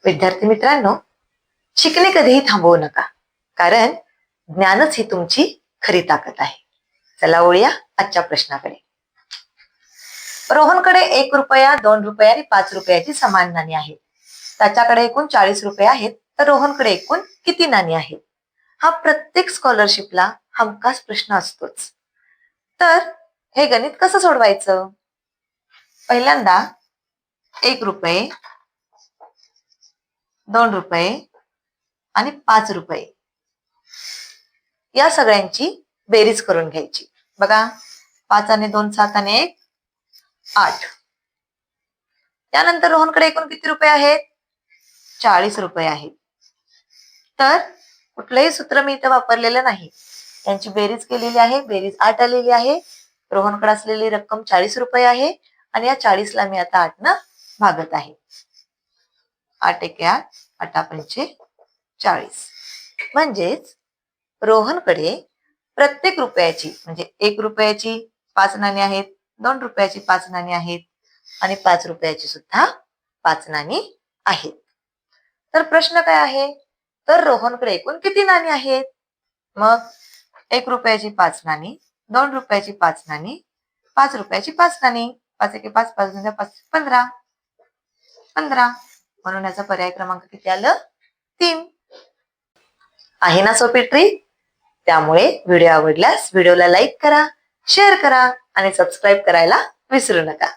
विद्यार्थी मित्रांनो, शिकणे कधीही थांबवू नका, कारण ज्ञानच ही तुमची खरी ताकद आहे. चला वळूया आजच्या प्रश्नाकडे. रोहनकडे 1 रुपया, 2 रुपये आणि 5 रुपयाची समान नाणी आहेत. त्याच्याकडे एकूण 40 रुपये आहेत, तर रोहनकडे एकूण किती नाणी आहेत? हा प्रत्येक स्कॉलरशिपला हमखास प्रश्न असतोच. तर हे गणित कसं सोडवायचं? पहिल्यांदा 1 रुपये, 2 रुपये आणि 5 रुपये या सगळ्यांची बेरीज करून घ्यायची. बघा, 5 आणि 2 7 आणि 1 8. त्यानंतर रोहनकडे एकूण किती रुपये आहेत? 40 रुपये आहेत. तर कुठलंही सूत्र मी इथं वापरलेलं नाही, यांची बेरीज केलेली आहे. बेरीज 8 आलेली आहे. रोहनकडे असलेली रक्कम 40 रुपये आहे आणि या 40 ला मी आता 8 न भागत आहे. 8 1 8, 8 5 40. म्हणजेच रोहनकडे प्रत्येक रुपयाची म्हणजे 1 रुपयाची 5 नाणी आहेत, 2 रुपयाची 5 नाणी आहेत आणि 5 रुपयाची सुद्धा 5 नाणी आहेत. तर प्रश्न काय आहे? तर रोहनकडे एकूण किती नाणी आहेत? मग 1 रुपयाची 5 नाणी, 2 रुपयाची 5 नाणी, 5 रुपयाची 5 नाणी. 5 1 5, 5 2 5 15. 15. म्हणून याचा पर्याय क्रमांक किती आलं? 3. आहे ना सोपी ट्रिक? त्यामुळे व्हिडिओ आवडल्यास व्हिडिओला लाईक करा, शेअर करा आणि सबस्क्राईब करायला विसरू नका.